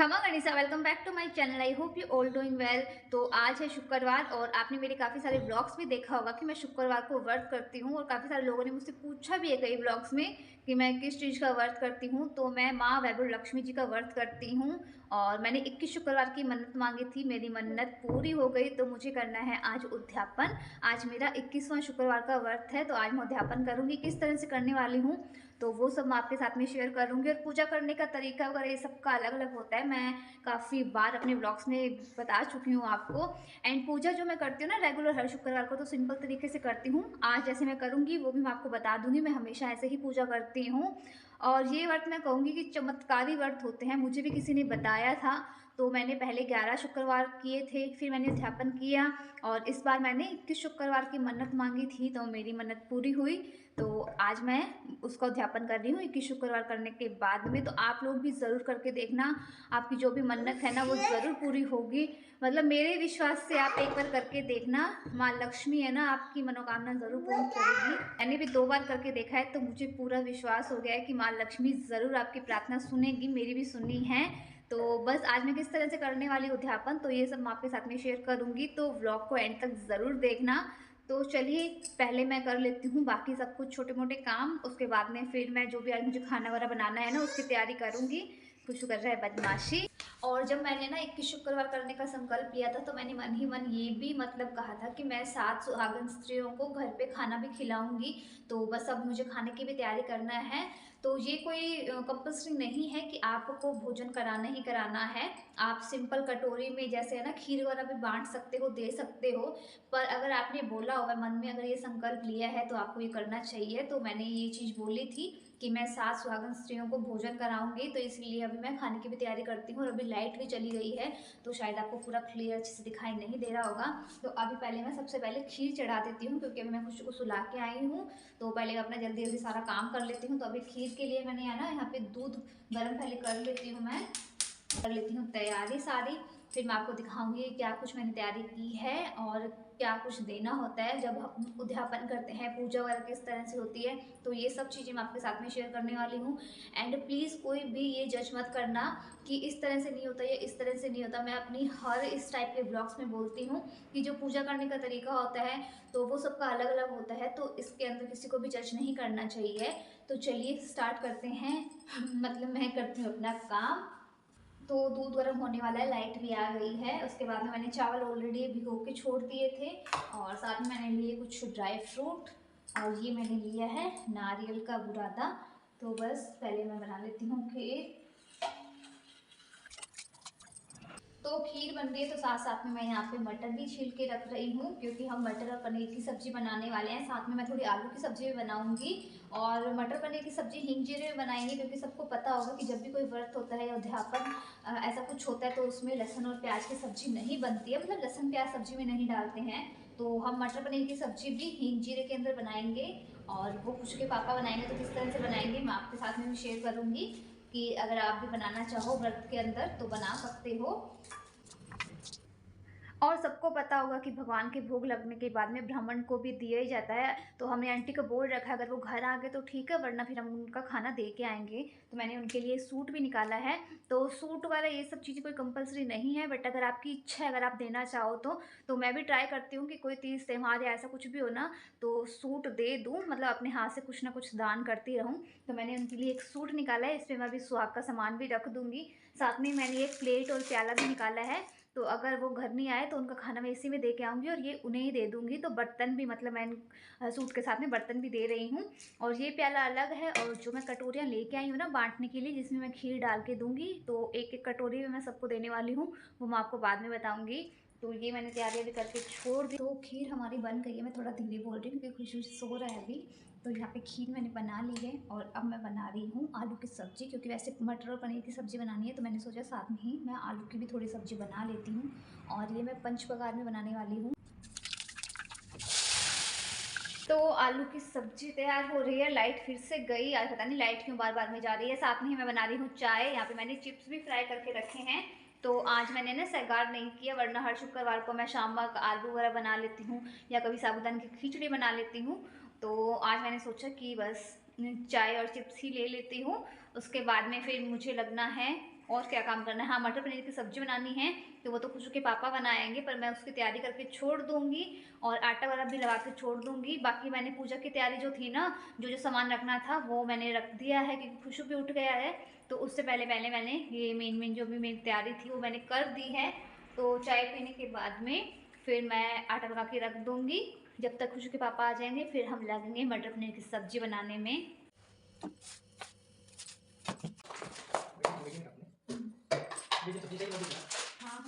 खमा गणिसा, welcome back to my channel. I hope you all doing well. तो आज है शुक्रवार और आपने मेरे काफ़ी सारे व्लॉग्स भी देखा होगा कि मैं शुक्रवार को व्रत करती हूँ और काफ़ी सारे लोगों ने मुझसे पूछा भी है कई व्लॉग्स में कि मैं किस चीज़ का व्रत करती हूँ। तो मैं माँ वैभव लक्ष्मी जी का व्रत करती हूँ और मैंने 21 शुक्रवार की मन्नत मांगी थी, मेरी मन्नत पूरी हो गई। तो मुझे करना है आज उद्यापन। आज मेरा 21वां शुक्रवार का व्रत है, तो आज मैं उद्यापन करूँगी। किस तरह से करने वाली हूँ तो वो सब मैं आपके साथ में शेयर करूँगी। और पूजा करने का तरीका वगैरह ये सब का अलग अलग होता है, मैं काफ़ी बार अपने ब्लॉग्स में बता चुकी हूँ आपको। एंड पूजा जो मैं करती हूँ ना रेगुलर हर शुक्रवार को, तो सिंपल तरीके से करती हूँ। आज जैसे मैं करूँगी वो भी मैं आपको बता दूँगी, मैं हमेशा ऐसे ही पूजा करती हूँ। और ये व्रत मैं कहूँगी कि चमत्कारी व्रत होते हैं, मुझे भी किसी ने बताया था। तो मैंने पहले 11 शुक्रवार किए थे, फिर मैंने उद्यापन किया और इस बार मैंने 21 शुक्रवार की मन्नत मांगी थी, तो मेरी मन्नत पूरी हुई। तो आज मैं उसका उद्यापन कर रही हूँ 21 शुक्रवार करने के बाद में। तो आप लोग भी ज़रूर करके देखना, आपकी जो भी मन्नत है ना वो ज़रूर पूरी होगी। मतलब मेरे विश्वास से आप एक बार करके देखना, माँ लक्ष्मी है ना आपकी मनोकामना ज़रूर पूर्ण करेगी। मैंने भी 2 बार करके देखा है, तो मुझे पूरा विश्वास हो गया है कि माँ लक्ष्मी ज़रूर आपकी प्रार्थना सुनेगी, मेरी भी सुनी है। तो बस आज मैं किस तरह से करने वाली उद्यापन, तो ये सब मैं आपके साथ में शेयर करूँगी, तो व्लॉग को एंड तक ज़रूर देखना। तो चलिए पहले मैं कर लेती हूँ बाकी सब कुछ छोटे मोटे काम, उसके बाद में फिर मैं जो भी आज मुझे खाना वगैरह बनाना है ना उसकी तैयारी करूँगी। खुशू कर रहा है बदमाशी। और जब मैंने ना 21 शुक्रवार करने का संकल्प लिया था, तो मैंने मन ही मन ये भी मतलब कहा था कि मैं 7 सुहागन स्त्रियों को घर पे खाना भी खिलाऊंगी। तो बस अब मुझे खाने की भी तैयारी करना है। तो ये कोई कंपल्सरी नहीं है कि आपको भोजन कराना ही कराना है। आप सिंपल कटोरी में जैसे है ना खीर वगैरह भी बांट सकते हो, दे सकते हो। पर अगर आपने बोला होगा मन में, अगर ये संकल्प लिया है तो आपको ये करना चाहिए। तो मैंने ये चीज़ बोली थी कि मैं 7 सुहागन स्त्रियों को भोजन कराऊंगी, तो इसलिए अभी मैं खाने की भी तैयारी करती हूँ। और अभी लाइट भी चली गई है, तो शायद आपको पूरा क्लियर अच्छे से दिखाई नहीं दे रहा होगा। तो अभी पहले मैं सबसे पहले खीर चढ़ा देती हूँ, क्योंकि अभी मैं खुशी को सुला के आई हूँ। तो पहले मैं अपना जल्दी जल्दी सारा काम कर लेती हूँ। तो अभी खीर के लिए मैंने है ना यहाँ पे दूध गर्म पहले कर लेती हूँ, मैं कर लेती हूँ तैयारी सारी। फिर मैं आपको दिखाऊंगी क्या कुछ मैंने तैयारी की है और क्या कुछ देना होता है जब हम उद्यापन करते हैं, पूजा वगैरह किस तरह से होती है। तो ये सब चीज़ें मैं आपके साथ में शेयर करने वाली हूँ। एंड प्लीज़ कोई भी ये जज मत करना कि इस तरह से नहीं होता या इस तरह से नहीं होता। मैं अपनी हर इस टाइप के ब्लॉग्स में बोलती हूँ कि जो पूजा करने का तरीका होता है तो वो सबका अलग अलग होता है, तो इसके अंदर किसी को भी जज नहीं करना चाहिए। तो चलिए स्टार्ट करते हैं। मतलब मैं करती हूँ अपना काम। तो दूध गर्म होने वाला है, लाइट भी आ गई है। उसके बाद में मैंने चावल ऑलरेडी भिगो के छोड़ दिए थे और साथ में मैंने लिए कुछ ड्राई फ्रूट और ये मैंने लिया है नारियल का बुरादा। तो बस पहले मैं बना लेती हूँ खीर। तो खीर बन रही है, तो साथ साथ में मैं यहाँ पे मटर भी छील के रख रही हूँ, क्योंकि हम मटर और पनीर की सब्जी बनाने वाले हैं। साथ में मैं थोड़ी आलू की सब्जी भी बनाऊंगी और मटर पनीर की सब्जी हींग जीरे में बनाएंगे, क्योंकि सबको पता होगा कि जब भी कोई व्रत होता है या उद्यापन ऐसा कुछ होता है तो उसमें लहसुन और प्याज की सब्जी नहीं बनती है, मतलब लहसुन प्याज सब्जी में नहीं डालते हैं। तो हम मटर पनीर की सब्जी भी हींग जीरे के अंदर बनाएंगे और वो खुश के पापा बनाएंगे। तो किस तरह से बनाएंगे मैं आपके साथ में भी शेयर करूँगी कि अगर आप भी बनाना चाहो व्रत के अंदर तो बना सकते हो। और सबको पता होगा कि भगवान के भोग लगने के बाद में ब्राह्मण को भी दिया ही जाता है। तो हमने आंटी को बोल रखा है अगर वो घर आ गए तो ठीक है, वरना फिर हम उनका खाना दे के आएंगे। तो मैंने उनके लिए सूट भी निकाला है। तो सूट वाला ये सब चीज़ें कोई कंपलसरी नहीं है, बट अगर आपकी इच्छा है, अगर आप देना चाहो तो मैं भी ट्राई करती हूँ कि कोई तीज त्यौहार या ऐसा कुछ भी हो ना तो सूट दे दूँ, मतलब अपने हाथ से कुछ ना कुछ दान करती रहूँ। तो मैंने उनके लिए एक सूट निकाला है, इसमें मैं अभी सुहाग का सामान भी रख दूँगी। साथ में मैंने एक प्लेट और प्याला भी निकाला है, तो अगर वो घर नहीं आए तो उनका खाना मैं इसी में दे के आऊँगी और ये उन्हें ही दे दूँगी। तो बर्तन भी, मतलब मैं सूट के साथ में बर्तन भी दे रही हूँ। और ये प्याला अलग है, और जो मैं कटोरियाँ लेके आई हूँ ना बांटने के लिए, जिसमें मैं खीर डाल के दूँगी, तो एक एक कटोरी में मैं सबको देने वाली हूँ, वो मैं आपको बाद में बताऊँगी। तो ये मैंने तैयारी अभी करके छोड़ दी। तो खीर हमारी बन गई है, मैं थोड़ा धीरे बोल रही हूँ क्योंकि खुशबू सो रहा है अभी। तो यहाँ पे खीर मैंने बना ली है और अब मैं बना रही हूँ आलू की सब्ज़ी, क्योंकि वैसे मटर और पनीर की सब्ज़ी बनानी है, तो मैंने सोचा साथ में ही मैं आलू की भी थोड़ी सब्ज़ी बना लेती हूँ। और ये मैं पंचपकार में बनाने वाली हूँ। तो आलू की सब्जी तैयार हो रही है। लाइट फिर से गई, आज पता नहीं लाइट क्यों बार बार में जा रही है। साथ में ही मैं बना रही हूँ चाय। यहाँ पे मैंने चिप्स भी फ्राई करके रखे हैं। तो आज मैंने ना सगार नहीं किया, वरना हर शुक्रवार को मैं शाम का आलू वगैरह बना लेती हूँ या कभी साबूदाना की खिचड़ी बना लेती हूँ। तो आज मैंने सोचा कि बस चाय और चिप्स ही ले लेती हूँ। उसके बाद में फिर मुझे लगना है और क्या काम करना है। हाँ, मटर पनीर की सब्ज़ी बनानी है तो वो तो खुशू के पापा बनाएंगे, पर मैं उसकी तैयारी करके छोड़ दूँगी और आटा वाला भी लगा के छोड़ दूँगी। बाकी मैंने पूजा की तैयारी जो थी ना, जो सामान रखना था वो मैंने रख दिया है, क्योंकि खुशू भी उठ गया है। तो उससे पहले पहले मैंने ये मेन जो भी मेरी तैयारी थी वो मैंने कर दी है। तो चाय पीने के बाद में फिर मैं आटा लगा के रख दूँगी। जब तक खुशू के पापा आ जाएंगे फिर हम लगेंगे मटर पनीर की सब्ज़ी बनाने में। हाँ,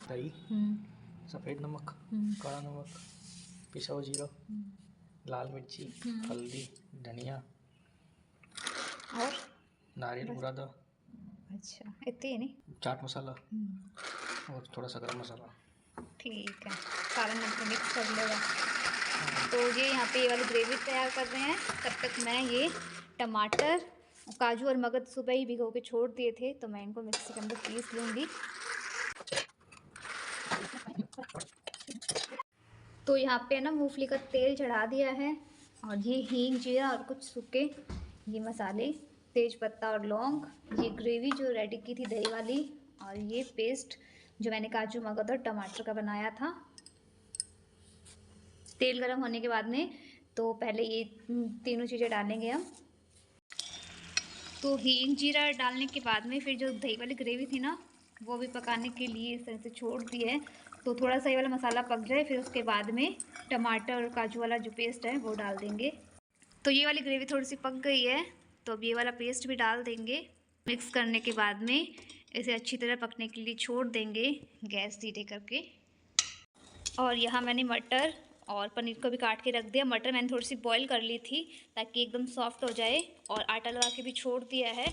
दही, सफ़ेद नमक, काला नमक, पिसा हुआ जीरा, लाल मिर्ची, हल्दी, धनिया और नारियल बुरादा, अच्छा इतने ही नहीं, चाट मसाला और थोड़ा सा गरम मसाला। ठीक है, सारा नमक मिक्स कर लेगा। तो ये यहाँ पे ये वाली ग्रेवी तैयार कर रहे हैं। तब तक मैं ये टमाटर, काजू और मगज सुबह ही भिगो के छोड़ दिए थे, तो मैं इनको मिक्सी के अंदर पीस लूँगी। तो यहाँ पे ना मूंगफली का तेल चढ़ा दिया है और ये हींग, जीरा और कुछ सूखे ये मसाले, तेज पत्ता और लौंग, ये ग्रेवी जो रेडी की थी दही वाली, और ये पेस्ट जो मैंने काजू मगज और टमाटर का बनाया था। तेल गर्म होने के बाद में तो पहले ये तीनों चीज़ें डालेंगे हम। तो हींग जीरा डालने के बाद में फिर जो दही वाली ग्रेवी थी ना, वो भी पकाने के लिए इस तरह से छोड़ दी है। तो थोड़ा सा ये वाला मसाला पक जाए, फिर उसके बाद में टमाटर और काजू वाला जो पेस्ट है वो डाल देंगे। तो ये वाली ग्रेवी थोड़ी सी पक गई है, तो अब ये वाला पेस्ट भी डाल देंगे। मिक्स करने के बाद में इसे अच्छी तरह पकने के लिए छोड़ देंगे गैस धीरे करके। और यहाँ मैंने मटर और पनीर को भी काट के रख दिया। मटर मैंने थोड़ी सी बॉईल कर ली थी ताकि एकदम सॉफ्ट हो जाए, और आटा लगा के भी छोड़ दिया है।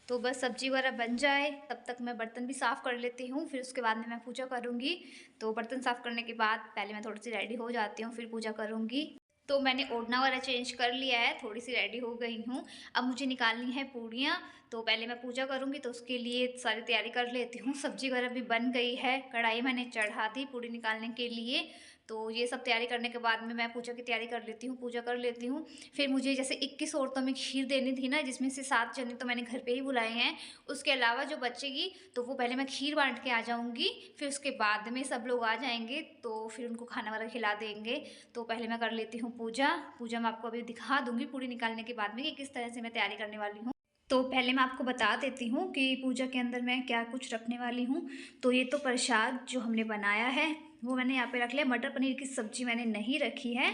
तो बस सब्जी वगैरह बन जाए तब तक मैं बर्तन भी साफ़ कर लेती हूँ, फिर उसके बाद में मैं पूजा करूँगी। तो बर्तन साफ़ करने के बाद पहले मैं थोड़ी सी रेडी हो जाती हूँ, फिर पूजा करूँगी। तो मैंने ओढ़ना वगैरह चेंज कर लिया है, थोड़ी सी रेडी हो गई हूँ। अब मुझे निकालनी है पूड़ियाँ, तो पहले मैं पूजा करूँगी तो उसके लिए सारी तैयारी कर लेती हूँ। सब्जी वगैरह भी बन गई है, कढ़ाई मैंने चढ़ा दी पूड़ी निकालने के लिए। तो ये सब तैयारी करने के बाद में मैं पूजा की तैयारी कर लेती हूँ, पूजा कर लेती हूँ। फिर मुझे जैसे 21 औरतों में खीर देनी थी ना, जिसमें से 7 जने तो मैंने घर पे ही बुलाए हैं। उसके अलावा जो बचेगी तो वो पहले मैं खीर बांट के आ जाऊँगी, फिर उसके बाद में सब लोग आ जाएंगे तो फिर उनको खाना वगैरह खिला देंगे। तो पहले मैं कर लेती हूँ पूजा। पूजा मैं आपको अभी दिखा दूँगी पूड़ी निकालने के बाद में कि किस तरह से मैं तैयारी करने वाली हूँ। तो पहले मैं आपको बता देती हूँ कि पूजा के अंदर मैं क्या कुछ रखने वाली हूँ। तो ये तो प्रसाद जो हमने बनाया है वो मैंने यहाँ पे रख लिया। मटर पनीर की सब्ज़ी मैंने नहीं रखी है।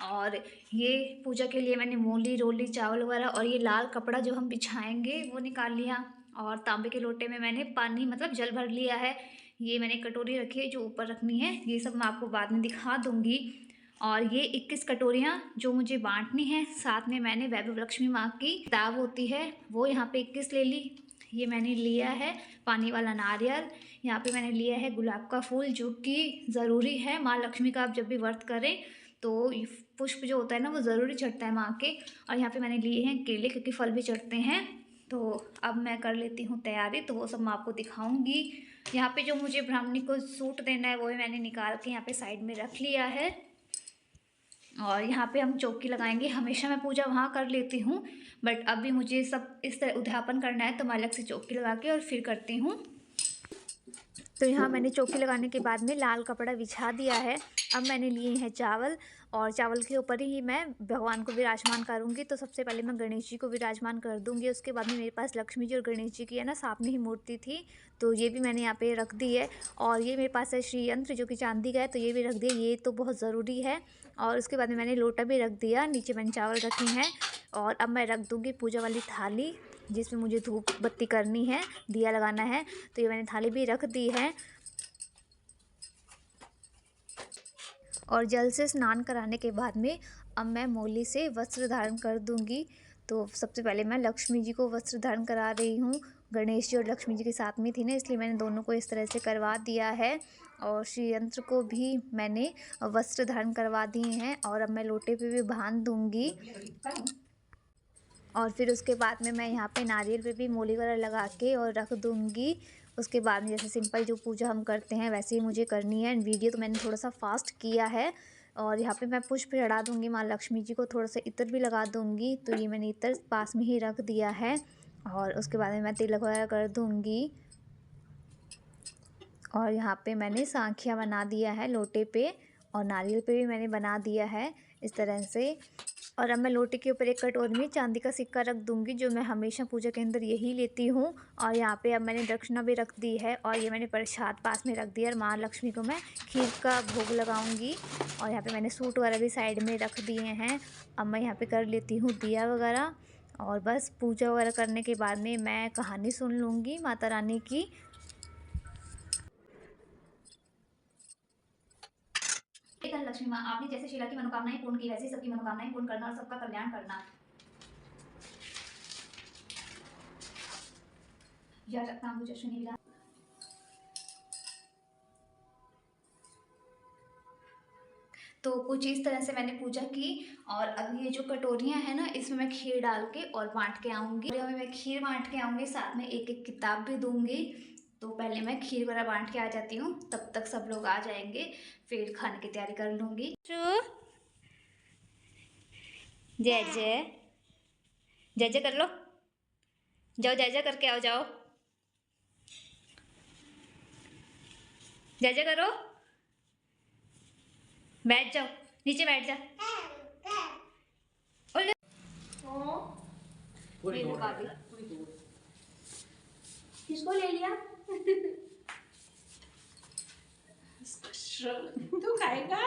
और ये पूजा के लिए मैंने मूली रोली चावल वगैरह और ये लाल कपड़ा जो हम बिछाएंगे वो निकाल लिया। और तांबे के लोटे में मैंने पानी मतलब जल भर लिया है। ये मैंने कटोरी रखी है जो ऊपर रखनी है, ये सब मैं आपको बाद में दिखा दूँगी। और ये 21 कटोरियाँ जो मुझे बांटनी है, साथ में मैंने वैभव लक्ष्मी माँ की किताब होती है वो यहाँ पे 21 ले ली। ये मैंने लिया है पानी वाला नारियल, यहाँ पे मैंने लिया है गुलाब का फूल जो कि ज़रूरी है माँ लक्ष्मी का आप जब भी व्रत करें तो पुष्प जो होता है ना वो ज़रूरी चढ़ता है माँ के। और यहाँ पे मैंने लिए हैं केले क्योंकि फल भी चढ़ते हैं। तो अब मैं कर लेती हूँ तैयारी, तो वो सब मैं आपको दिखाऊंगी। यहाँ पे जो मुझे ब्राह्मणी को सूट देना है वो भी मैंने निकाल के यहाँ पे साइड में रख लिया है। और यहाँ पे हम चौकी लगाएंगे। हमेशा मैं पूजा वहाँ कर लेती हूँ, बट अभी मुझे सब इस तरह उद्यापन करना है तो मैं अलग से चौकी लगा के और फिर करती हूँ। तो यहाँ मैंने चौकी लगाने के बाद में लाल कपड़ा बिछा दिया है। अब मैंने लिए हैं चावल, और चावल के ऊपर ही मैं भगवान को विराजमान करूँगी। तो सबसे पहले मैं गणेश जी को विराजमान कर दूँगी। उसके बाद में मेरे पास लक्ष्मी जी और गणेश जी की है ना सामने ही मूर्ति थी, तो ये भी मैंने यहाँ पे रख दी है। और ये मेरे पास है श्री यंत्र जो कि चांदी का है, तो ये भी रख दिया, ये तो बहुत ज़रूरी है। और उसके बाद में मैंने लोटा भी रख दिया, नीचे मैंने चावल रखे हैं। और अब मैं रख दूँगी पूजा वाली थाली जिसमें मुझे धूप बत्ती करनी है, दिया लगाना है। तो ये मैंने थाली भी रख दी है। और जल से स्नान कराने के बाद में अब मैं मौली से वस्त्र धारण कर दूंगी। तो सबसे पहले मैं लक्ष्मी जी को वस्त्र धारण करा रही हूँ। गणेश जी और लक्ष्मी जी के साथ में थी ना, इसलिए मैंने दोनों को इस तरह से करवा दिया है। और श्री यंत्र को भी मैंने वस्त्र धारण करवा दिए हैं। और अब मैं लोटे पे भी बांध दूंगी। और फिर उसके बाद में मैं यहाँ पे नारियल पे भी मूली वगैरह लगा के और रख दूँगी। उसके बाद में जैसे सिंपल जो पूजा हम करते हैं वैसे ही मुझे करनी है। वीडियो तो मैंने थोड़ा सा फास्ट किया है और यहाँ पे मैं पुष्प चढ़ा दूँगी माँ लक्ष्मी जी को, थोड़ा सा इत्र भी लगा दूँगी। तो ये मैंने इत्र पास में ही रख दिया है और उसके बाद में मैं तिलक वगैरह कर दूँगी। और यहाँ पे मैंने सांखिया बना दिया है लोटे पे, और नारियल पे भी मैंने बना दिया है इस तरह से। और अब मैं लोटे के ऊपर एक कटोरी में चांदी का सिक्का रख दूँगी, जो मैं हमेशा पूजा के अंदर यही लेती हूँ। और यहाँ पे अब मैंने दक्षिणा भी रख दी है और ये मैंने प्रसाद पास में रख दिया। और माँ लक्ष्मी को मैं खीर का भोग लगाऊंगी। और यहाँ पे मैंने सूट वगैरह भी साइड में रख दिए हैं। अब मैं यहाँ पे कर लेती हूँ दिया वगैरह, और बस पूजा वगैरह करने के बाद में मैं कहानी सुन लूँगी माता रानी की। लक्ष्मी माँ, आपने जैसे शीला की मनोकामनाएं पूर्ण की, वैसे सबकी मनोकामनाएं पूर्ण करना और सबका कल्याण करना। तो कुछ इस तरह से मैंने पूजा की। और अब ये जो कटोरियाँ हैं ना, इसमें मैं खीर डाल के और बांट के आऊँगी। मैं खीर बांट के आऊँगी, साथ में एक एक किताब भी दूँगी। तो पहले मैं खीर वगैरह बांट के आ जाती हूँ, तब तक सब लोग आ जाएंगे, फिर खाने की तैयारी कर लूँगी। जय जय जय जय कर लो, जाओ जय जय करके आओ, जाओ जय जय करो, बैठ जाओ, नीचे बैठ जा। किसको ले लिया? तू खाएगा?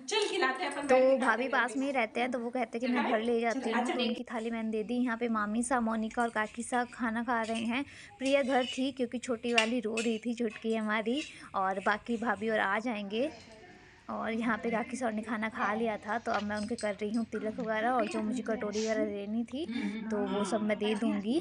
चल खिलाते हैं अपन। तो भाभी पास में ही रहते हैं, तो वो कहते हैं कि मैं घर ले जाती हूँ। तो उनकी थाली मैंने दे दी। यहाँ पे मामी सा, मोनिका और काकी सा खाना खा रहे हैं। प्रिया घर थी क्योंकि छोटी वाली रो रही थी, छुटकी हमारी, और बाकी भाभी और आ जाएंगे। और यहाँ पे काकी सर ने खाना खा लिया था, तो अब मैं उनके कर रही हूँ तिलक वगैरह, और जो मुझे कटोरी वगैरह लेनी थी तो वो सब मैं दे दूँगी।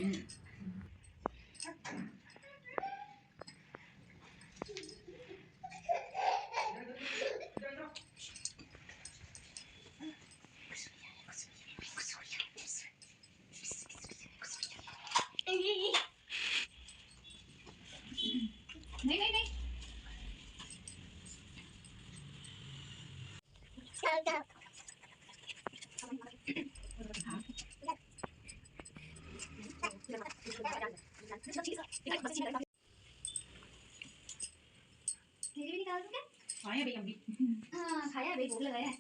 नहीं नहीं नहीं, खाया भी हम भी। हाँ खाया भाई, भूख लगाया है।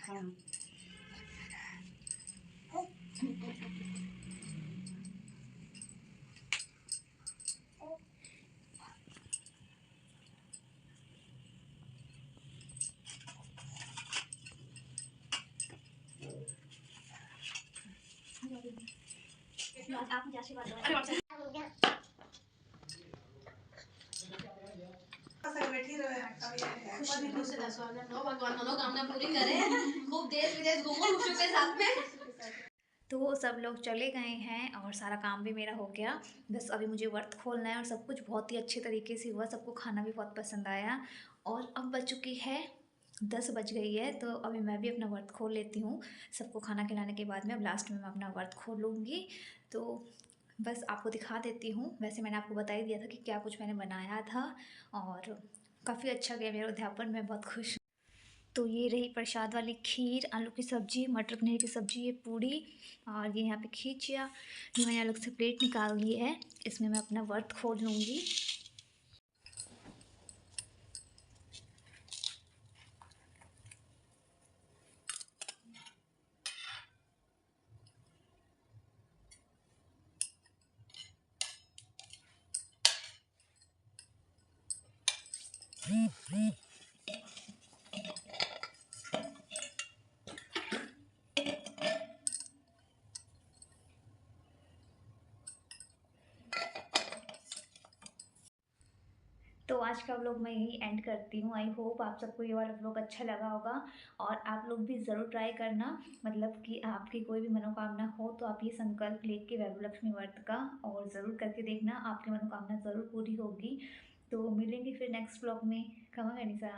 हाँ। आप मुझे आशीर्वाद दो। बैठी रहे भगवान मनोकामना पूरी करे, खूब देश विदेश घूमो खुशियों के साथ में। तो सब लोग चले गए हैं और सारा काम भी मेरा हो गया। बस अभी मुझे व्रत खोलना है, और सब कुछ बहुत ही अच्छे तरीके से हुआ। सबको खाना भी बहुत पसंद आया। और अब बज चुकी है 10 बज गई है, तो अभी मैं भी अपना व्रत खोल लेती हूँ। सबको खाना खिलाने के बाद में अब लास्ट में मैं अपना व्रत खोल लूँगी। तो बस आपको दिखा देती हूँ। वैसे मैंने आपको बता ही दिया था कि क्या कुछ मैंने बनाया था, और काफ़ी अच्छा गया मेरा उद्यापन, मैं बहुत खुश हूँ। तो ये रही प्रसाद वाली खीर, आलू की सब्ज़ी, मटर पनीर की सब्ज़ी, ये पूड़ी, और ये यहाँ पे खींचिया। ये मैंने अलग से प्लेट निकाल ली है, इसमें मैं अपना व्रत खोल लूँगी। तो आज का व्लॉग मैं यही एंड करती हूँ। आई होप आप सबको ये वाला व्लॉग अच्छा लगा होगा, और आप लोग भी ज़रूर ट्राई करना। मतलब कि आपकी कोई भी मनोकामना हो तो आप ये संकल्प लेके वैभव लक्ष्मी व्रत का और ज़रूर करके देखना, आपकी मनोकामना ज़रूर पूरी होगी। तो मिलेंगे फिर नेक्स्ट व्लॉग में। खमा गनीसा।